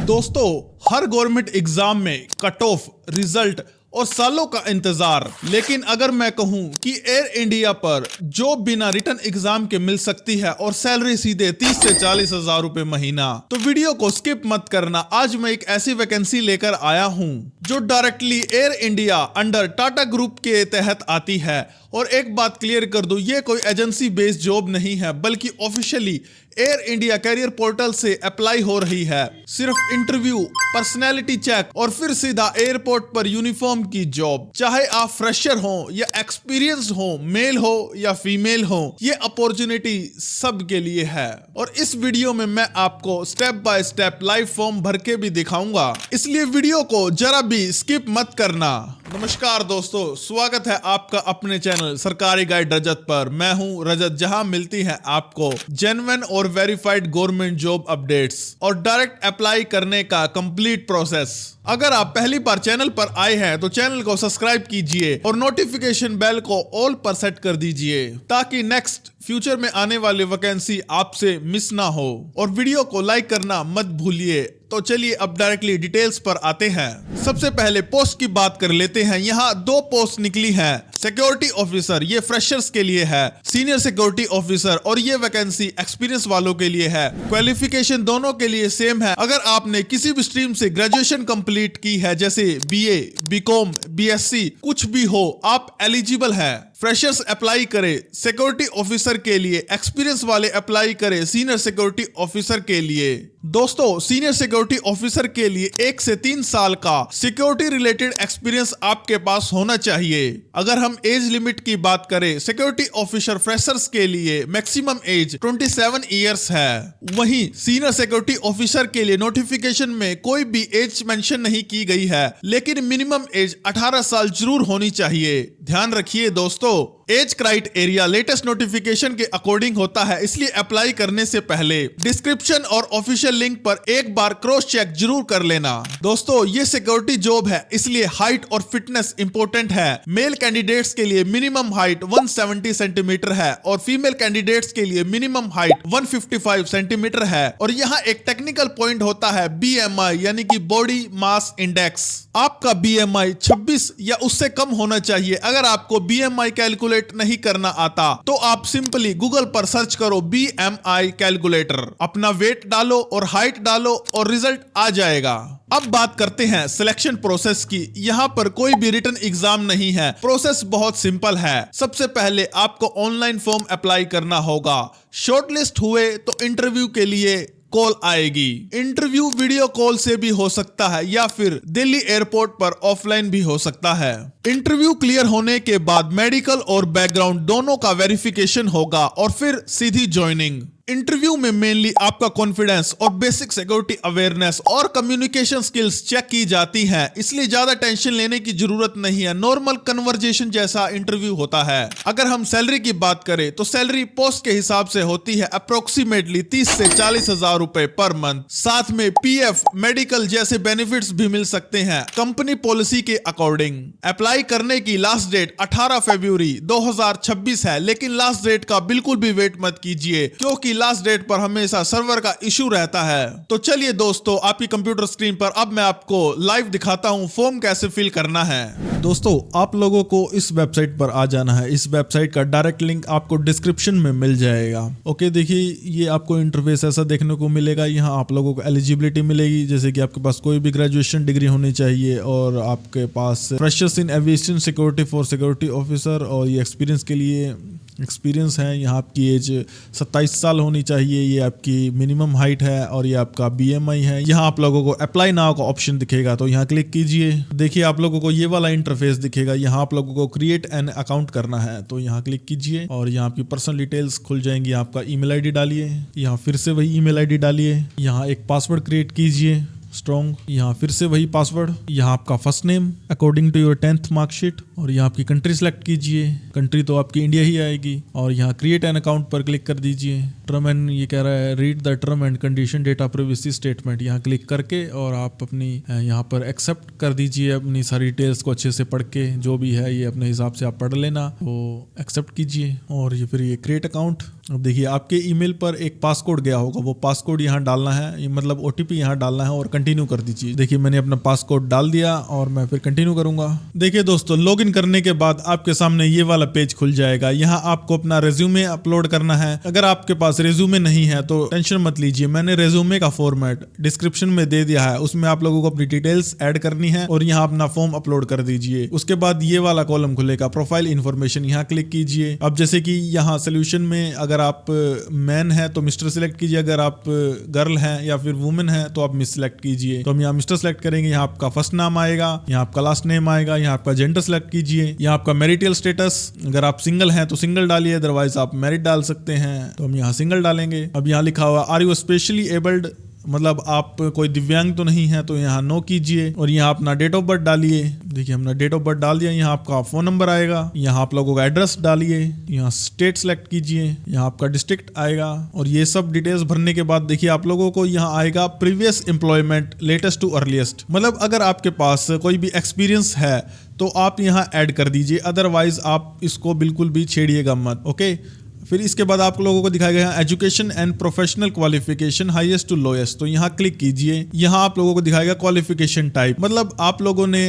दोस्तों, हर government exam में cut off, result और सालों का इंतजार, लेकिन अगर मैं कहूं कि एयर इंडिया पर जॉब बिना रिटन एग्जाम के मिल सकती है और सैलरी सीधे 30 से 40 हजार रुपए महीना, तो वीडियो को स्किप मत करना। आज मैं एक ऐसी वैकेंसी लेकर आया हूं जो directly air India under Tata group के तहत आती है। और एक बात क्लियर कर दूं, ये कोई एजेंसी बेस्ड जॉब नहीं है, बल्कि officially Air India career portal से अप्लाई हो रही है। सिर्फ इंटरव्यू, पर्सनैलिटी चेक और फिर सीधा एयरपोर्ट पर यूनिफॉर्म की जॉब। चाहे आप फ्रेशर हो या एक्सपीरियंस्ड हो, मेल हो या फीमेल हो, ये अपॉर्चुनिटी सबके लिए है। और इस वीडियो में मैं आपको step by step live form भर के भी दिखाऊंगा, इसलिए वीडियो को जरा भी स्किप मत करना। नमस्कार दोस्तों, स्वागत है आपका अपने चैनल सरकारी गाइड रजत पर। मैं हूं रजत, जहां मिलती है आपको जेन्युइन और वेरीफाइड गवर्नमेंट जॉब अपडेट्स और डायरेक्ट अप्लाई करने का कंप्लीट प्रोसेस। अगर आप पहली बार चैनल पर आए हैं तो चैनल को सब्सक्राइब कीजिए और नोटिफिकेशन बेल को ऑल पर सेट कर दीजिए, ताकि नेक्स्ट फ्यूचर में आने वाली वैकेंसी आपसे मिस ना हो। और वीडियो को लाइक करना मत भूलिए। तो चलिए अब डायरेक्टली डिटेल्स पर आते हैं। सबसे पहले पोस्ट की बात कर लेते हैं। यहाँ 2 पोस्ट निकली हैं। सिक्योरिटी ऑफिसर, ये फ्रेशर्स के लिए है। सीनियर सिक्योरिटी ऑफिसर, और ये वैकेंसी एक्सपीरियंस वालों के लिए है। क्वालिफिकेशन दोनों के लिए सेम है। अगर आपने किसी भी स्ट्रीम से ग्रेजुएशन कंप्लीट की है, जैसे बीए, बीकॉम, बीएससी, कुछ भी हो, आप एलिजिबल है। फ्रेशर्स अप्लाई करें सिक्योरिटी ऑफिसर के लिए, एक्सपीरियंस वाले अप्लाई करें सीनियर सिक्योरिटी ऑफिसर के लिए। दोस्तों, सीनियर सिक्योरिटी ऑफिसर के लिए 1 से 3 साल का सिक्योरिटी रिलेटेड एक्सपीरियंस आपके पास होना चाहिए। अगर हम एज लिमिट की बात करें, सिक्योरिटी ऑफिसर फ्रेशर्स के लिए मैक्सिमम एज 27 इयर्स है। वहीं सीनियर सिक्योरिटी ऑफिसर के लिए नोटिफिकेशन में कोई भी एज मेंशन नहीं की गई है, लेकिन मिनिमम एज 18 साल जरूर होनी चाहिए। ध्यान रखिए दोस्तों, एज क्राइटेरिया लेटेस्ट नोटिफिकेशन के अकॉर्डिंग होता है, इसलिए अप्लाई करने से पहले डिस्क्रिप्शन और ऑफिशियल लिंक पर एक बार क्रॉस चेक जरूर कर लेना। दोस्तों, ये सिक्योरिटी जॉब है, इसलिए हाइट और फिटनेस इंपॉर्टेंट है। मेल कैंडिडेट्स के लिए मिनिमम हाइट 170 सेंटीमीटर है और फीमेल कैंडिडेट्स के लिए मिनिमम हाइट 155 सेंटीमीटर है। और यहाँ एक टेक्निकल पॉइंट होता है BMI, यानी कि बॉडी मास इंडेक्स। आपका BMI 26 या उससे कम होना चाहिए। अगर आपको BMI कैलकुलेट नहीं करना आता तो आप सिंपली गूगल पर सर्च करो BMI कैलकुलेटर, अपना वेट डालो और हाइट डालो और रिजल्ट आ जाएगा। अब बात करते हैं सिलेक्शन प्रोसेस की। यहाँ पर कोई भी रिटन एग्जाम नहीं है, प्रोसेस बहुत सिंपल है। सबसे पहले आपको ऑनलाइन फॉर्म अप्लाई करना होगा। शॉर्टलिस्ट हुए तो इंटरव्यू के लिए कॉल आएगी। इंटरव्यू वीडियो कॉल से भी हो सकता है या फिर दिल्ली एयरपोर्ट पर ऑफलाइन भी हो सकता है। इंटरव्यू क्लियर होने के बाद मेडिकल और बैकग्राउंड दोनों का वेरिफिकेशन होगा और फिर सीधी ज्वाइनिंग। इंटरव्यू में मेनली आपका कॉन्फिडेंस और बेसिक सिक्योरिटी अवेयरनेस और कम्युनिकेशन स्किल्स चेक की जाती हैं, इसलिए ज्यादा टेंशन लेने की जरूरत नहीं है। नॉर्मल कन्वर्जेशन जैसा इंटरव्यू होता है। अगर हम सैलरी की बात करें तो सैलरी पोस्ट के हिसाब से होती है अप्रोक्सीमेटली 30 से 40 हजार रुपए पर मंथ। साथ में PF, मेडिकल जैसे बेनिफिट्स भी मिल सकते हैं कंपनी पॉलिसी के अकॉर्डिंग। अप्लाई करने की लास्ट डेट 18 फरवरी 2026 है, लेकिन लास्ट डेट का बिल्कुल भी वेट मत कीजिए, क्योंकि लास्ट डेट पर हमेशा सर्वर का इशू रहता है। तो चलिए दोस्तों, आपकी कंप्यूटर स्क्रीन पर अब मैं आपको लाइव दिखाता हूं फॉर्म कैसे फिल करना है। दोस्तों, आप लोगों को इस वेबसाइट पर आ जाना है। इस वेबसाइट का डायरेक्ट लिंक आपको डिस्क्रिप्शन में मिल जाएगा। ओके, देखिए ये आपको इंटरफेस ऐसा देखने को मिलेगा। यहाँ आप लोगों को एलिजिबिलिटी मिलेगी, जैसे कि आपके पास कोई भी ग्रेजुएशन डिग्री होनी चाहिए और आपके पास freshers in aviation security for security officer, और ये एक्सपीरियंस के लिए एक्सपीरियंस है। यहाँ आपकी एज 27 साल होनी चाहिए। ये आपकी मिनिमम हाइट है और ये आपका BMI है। यहाँ आप लोगों को अप्लाई नाउ का ऑप्शन दिखेगा, तो यहाँ क्लिक कीजिए। देखिए आप लोगों को ये वाला इंटरफेस दिखेगा। यहाँ आप लोगों को क्रिएट एन अकाउंट करना है, तो यहाँ क्लिक कीजिए और यहाँ आपकी पर्सनल डिटेल्स खुल जाएंगी। आपका ईमेल आईडी डालिए, यहाँ फिर से वही ईमेल आईडी डालिए। यहाँ एक पासवर्ड क्रिएट कीजिए स्ट्रॉन्ग, यहाँ फिर से वही पासवर्ड। यहाँ आपका first name according to your 10th marksheet और यहाँ आपकी कंट्री सेलेक्ट कीजिए, कंट्री तो आपकी इंडिया ही आएगी, और यहाँ क्रिएट एन अकाउंट पर क्लिक कर दीजिए। टर्म एंड ये कह रहा है read the term and condition data privacy statement, यहाँ क्लिक करके और आप अपनी यहाँ पर एक्सेप्ट कर दीजिए अपनी सारी डिटेल्स को अच्छे से पढ़ के, जो भी है ये अपने हिसाब से आप पढ़ लेना, तो एक्सेप्ट कीजिए और ये फिर ये क्रिएट अकाउंट। अब देखिए आपके ईमेल पर एक पासकोड गया होगा, वो पासकोड यहाँ डालना है, ये मतलब OTP यहाँ डालना है और कंटिन्यू कर दीजिए। देखिए मैंने अपना पासकोड डाल दिया और मैं फिर कंटिन्यू करूंगा। देखिए दोस्तों, लॉगिन करने के बाद आपके सामने ये वाला पेज खुल जाएगा। यहाँ आपको अपना रेज्यूमे अपलोड करना है। अगर आपके पास रेज्यूमे नहीं है तो टेंशन मत लीजिए, मैंने रेज्यूमे का फॉर्मेट डिस्क्रिप्शन में दे दिया है, उसमें आप लोगों को अपनी डिटेल्स ऐड करनी है और यहाँ अपना फॉर्म अपलोड कर दीजिए। उसके बाद ये वाला कॉलम खुलेगा, प्रोफाइल इन्फॉर्मेशन, यहाँ क्लिक कीजिए। अब जैसे कि यहाँ सोल्यूशन में अगर आप मैन है तो मिस्टर सिलेक्ट कीजिए, अगर आप गर्ल हैं या फिर वुमेन है तो आप मिस सिलेक्ट कीजिए। तो हम यहाँ मिस्टर सिलेक्ट करेंगे, यहाँ आपका फर्स्ट नाम आएगा, यहाँ आपका लास्ट नेम आएगा, यहाँ आपका जेंडर सिलेक्ट कीजिए, यहाँ आपका मैरिटल स्टेटस, अगर आप सिंगल हैं तो सिंगल डालिए, अदरवाइज आप मैरिड डाल सकते हैं, तो हम यहाँ सिंगल डालेंगे। अब यहाँ लिखा हुआ आर यू स्पेशली एबल्ड, मतलब आप कोई दिव्यांग तो नहीं है, तो यहाँ नो कीजिए और यहाँ अपना डेट ऑफ बर्थ डालिए। देखिए हमने डेट ऑफ बर्थ डाल दिया, यहाँ आपका फोन नंबर आएगा, यहाँ आप लोगों का एड्रेस डालिए, यहाँ स्टेट सेलेक्ट कीजिए, यहाँ आपका डिस्ट्रिक्ट आएगा और ये सब डिटेल्स भरने के बाद देखिए आप लोगों को यहाँ आएगा previous employment latest to earliest, मतलब अगर आपके पास कोई भी एक्सपीरियंस है तो आप यहाँ ऐड कर दीजिए, अदरवाइज आप इसको बिल्कुल भी छेड़िएगा मत। ओके, फिर इसके बाद आप लोगों को दिखाया गया education and professional qualification highest to lowest, तो यहाँ क्लिक कीजिए। यहाँ आप लोगों को दिखाएगा क्वालिफिकेशन टाइप, मतलब आप लोगों ने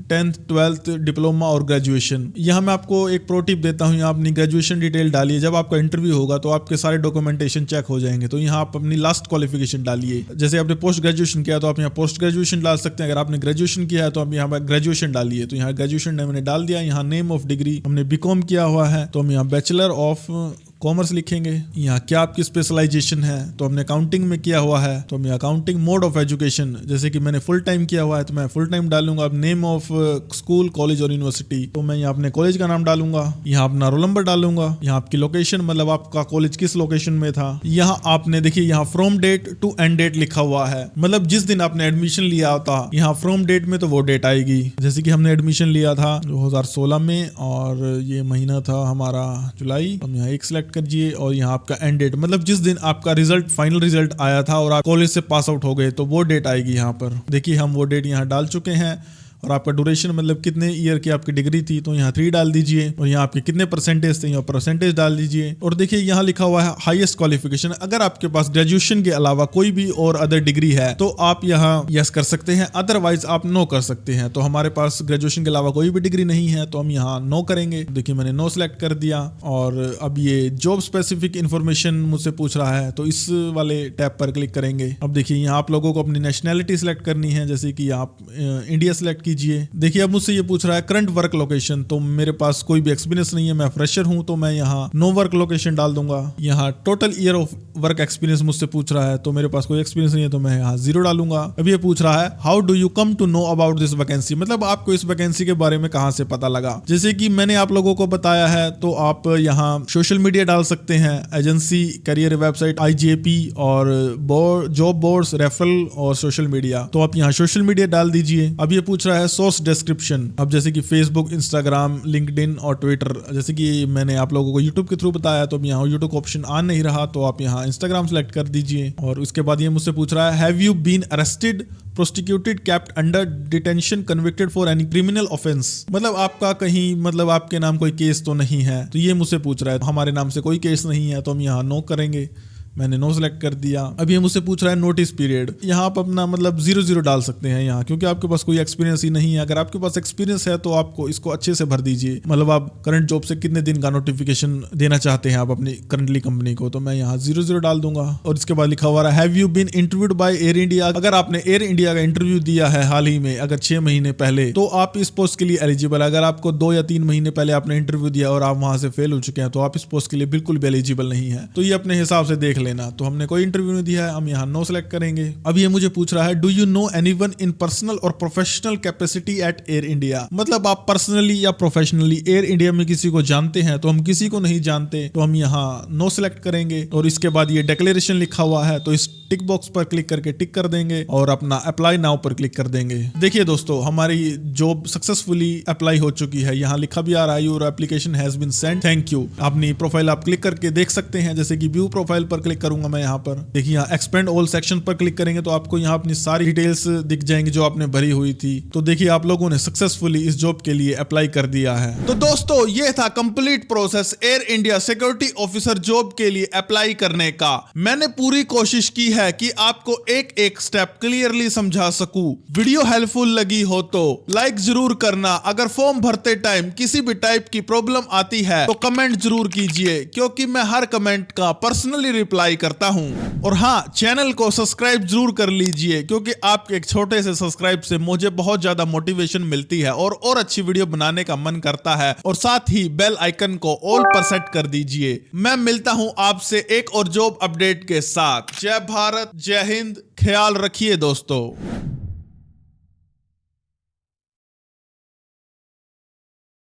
10th 12th डिप्लोमा और ग्रेजुएशन। यहाँ मैं आपको एक प्रो टिप देता हूँ, यहाँ अपनी ग्रेजुएशन डिटेल डालिए। जब आपका इंटरव्यू होगा तो आपके सारे डॉक्यूमेंटेशन चेक हो जाएंगे, तो यहाँ आप अपनी लास्ट क्वालिफिकेशन डालिए। जैसे आपने पोस्ट ग्रेजुएशन किया तो आप यहाँ पोस्ट ग्रेजुएशन डाल सकते हैं, अगर आपने ग्रेजुएशन किया है तो आप यहाँ पर ग्रेजुएशन डालिए, तो यहाँ ग्रेजुएशन मैंने डाल दिया। यहाँ नेम ऑफ डिग्री हमने BCom किया हुआ है, तो हम यहाँ बैचलर ऑफ कॉमर्स लिखेंगे। यहाँ क्या आपकी स्पेशलाइजेशन है, तो हमने अकाउंटिंग में किया हुआ है, तो हम अकाउंटिंग। मोड ऑफ एजुकेशन, जैसे कि मैंने फुल टाइम किया हुआ है तो मैं फुल टाइम डालूंगा। अब नेम ऑफ स्कूल, कॉलेज और यूनिवर्सिटी, तो मैं यहाँ अपने कॉलेज का नाम डालूंगा। यहाँ अपना रोल नंबर डालूंगा। यहाँ आपकी लोकेशन, मतलब आपका कॉलेज किस लोकेशन में था। यहाँ आपने देखिए यहाँ from date to end date लिखा हुआ है, मतलब जिस दिन आपने एडमिशन लिया था, यहाँ फ्रॉम डेट में तो वो डेट आएगी। जैसे कि हमने एडमिशन लिया था 2016 में और ये महीना था हमारा जुलाई, हम यहाँ एक सिलेक्ट कीजिए और यहाँ आपका एंड डेट, मतलब जिस दिन आपका रिजल्ट फाइनल रिजल्ट आया था और आप कॉलेज से पास आउट हो गए तो वो डेट आएगी यहाँ पर। देखिए हम वो डेट यहाँ डाल चुके हैं और आपका ड्यूरेशन, मतलब कितने ईयर की आपकी डिग्री थी, तो यहाँ 3 डाल दीजिए और यहाँ आपके कितने परसेंटेज थे, यहाँ परसेंटेज डाल दीजिए। और देखिए यहाँ लिखा हुआ है हाईएस्ट क्वालिफिकेशन, अगर आपके पास ग्रेजुएशन के अलावा कोई भी और अदर डिग्री है तो आप यहाँ यस कर सकते हैं, अदरवाइज आप नो कर सकते हैं। तो हमारे पास ग्रेजुएशन के अलावा कोई भी डिग्री नहीं है तो हम यहाँ नो करेंगे। देखिए मैंने नो सेलेक्ट कर दिया और अब ये जॉब स्पेसिफिक इन्फॉर्मेशन मुझसे पूछ रहा है, तो इस वाले टैब पर क्लिक करेंगे। अब देखिए यहाँ आप लोगों को अपनी नेशनैलिटी सिलेक्ट करनी है, जैसे कि आप इंडिया सिलेक्ट कीजिए। देखिए अब मुझसे ये पूछ रहा है करंट वर्क लोकेशन, तो मेरे पास कोई भी एक्सपीरियंस नहीं है, मैं फ्रेशर हूं, तो मैं यहाँ नो वर्क लोकेशन डाल दूंगा। यहाँ total year of work experience मुझसे पूछ रहा है, तो मेरे पास कोई एक्सपीरियंस नहीं है, तो मैं यहाँ 0 डालूंगा। अब ये पूछ रहा है how do you come to know about this vacancy, मतलब आपको इस वैकेंसी के बारे में कहां से पता लगा। जैसे कि मैंने आप लोगों को बताया है, तो आप यहाँ सोशल मीडिया डाल सकते हैं, एजेंसी, करियर वेबसाइट, IJP और जॉब बोर्ड्स, रेफरल और सोशल मीडिया, तो आप यहाँ सोशल मीडिया डाल दीजिए। अब ये पूछ रहा है सोर्स डिस्क्रिप्शन, अब जैसे कि फेसबुक, इंस्टाग्राम, लिंक्डइन और ट्विटर, जैसे कि मैंने आप लोगों को यूट्यूब के थ्रू बताया, तो अब यहाँ यूट्यूब ऑप्शन आ नहीं रहा, तो आप यहाँ इंस्टाग्राम सेलेक्ट कर दीजिए। और उसके बाद ये मुझसे पूछ रहा है have you been arrested, prosecuted, kept under detention, convicted for any criminal offence, मतलब आपका कहीं, मतलब आपके नाम कोई केस तो नहीं है, तो ये मुझसे पूछ रहा है। हमारे नाम से कोई केस नहीं है, तो हम यहाँ नो करेंगे। मैंने नो सेलेक्ट कर दिया। अब ये मुझसे पूछ रहा है नोटिस पीरियड, यहाँ आप अपना मतलब 0 डाल सकते हैं यहाँ, क्योंकि आपके पास कोई एक्सपीरियंस ही नहीं है। अगर आपके पास एक्सपीरियंस है तो आपको इसको अच्छे से भर दीजिए, मतलब आप करंट जॉब से कितने दिन का नोटिफिकेशन देना चाहते हैं आप अपनी करंटली कंपनी को, तो मैं यहाँ 0 डाल दूंगा। और इसके बाद लिखा हुआ है have you been interviewed by Air India, अगर आपने एयर इंडिया का इंटरव्यू दिया है हाल ही में, अगर 6 महीने पहले, तो आप इस पोस्ट के लिए एलिजिबल है। अगर आपको 2 या 3 महीने पहले आपने इंटरव्यू दिया और आप वहां से फेल हो चुके हैं, तो आप इस पोस्ट के लिए बिल्कुल भी एलिजिबल नहीं है। तो ये अपने हिसाब से देख लेना। तो हमने कोई इंटरव्यू नहीं दिया है, हम यहाँ नो सेलेक्ट करेंगे। अब ये मुझे पूछ रहा है do you know anyone in personal और professional capacity at Air India, मतलब आप पर्सनली या प्रोफेशनली एयर इंडिया में किसी को जानते हैं। तो हम किसी को नहीं जानते, तो हम यहाँ नो सेलेक्ट करेंगे और इसके बाद ये डिक्लेरेशन लिखा हुआ है तो इस टिक बॉक्स पर क्लिक करके टिक कर देंगे और अपना अप्लाई नाउ पर क्लिक कर देंगे। देखिए दोस्तों, हमारी जॉब सक्सेसफुली अप्लाई हो चुकी है। यहाँ लिखा भी आ रहा है your application has been sent, thank you. अपनी प्रोफाइल आप क्लिक करके देख सकते हैं, जैसे कि व्यू प्रोफाइल पर क्लिक करूंगा मैं यहाँ पर। देखिए यहाँ एक्सपेंड ऑल सेक्शन पर क्लिक करेंगे तो आपको यहाँ अपनी सारी डिटेल्स दिख जाएंगी जो आपने भरी हुई थी। तो देखिए आप लोगों ने सक्सेसफुली इस जॉब के लिए अप्लाई कर दिया है। तो दोस्तों ये था complete process air India security officer job के लिए अप्लाई करने का। मैंने पूरी कोशिश की है कि आपको एक एक स्टेप क्लियरली समझा सकूं। वीडियो हेल्पफुल लगी हो तो लाइक जरूर करना। अगर फॉर्म भरते टाइम किसी भी टाइप की प्रॉब्लम आती है तो कमेंट जरूर कीजिए, क्योंकि मैं हर कमेंट का पर्सनली रिप्लाई करता हूं। और हाँ, चैनल को सब्सक्राइब जरूर कर लीजिए, क्योंकि आपके एक छोटे से सब्सक्राइब से मुझे बहुत ज्यादा मोटिवेशन मिलती है और अच्छी वीडियो बनाने का मन करता है। और साथ ही बेल आइकन को ऑल पर सेट कर दीजिए। मैं मिलता हूं आपसे एक और जॉब अपडेट के साथ। जय भारत, जय हिंद, ख्याल रखिए दोस्तों।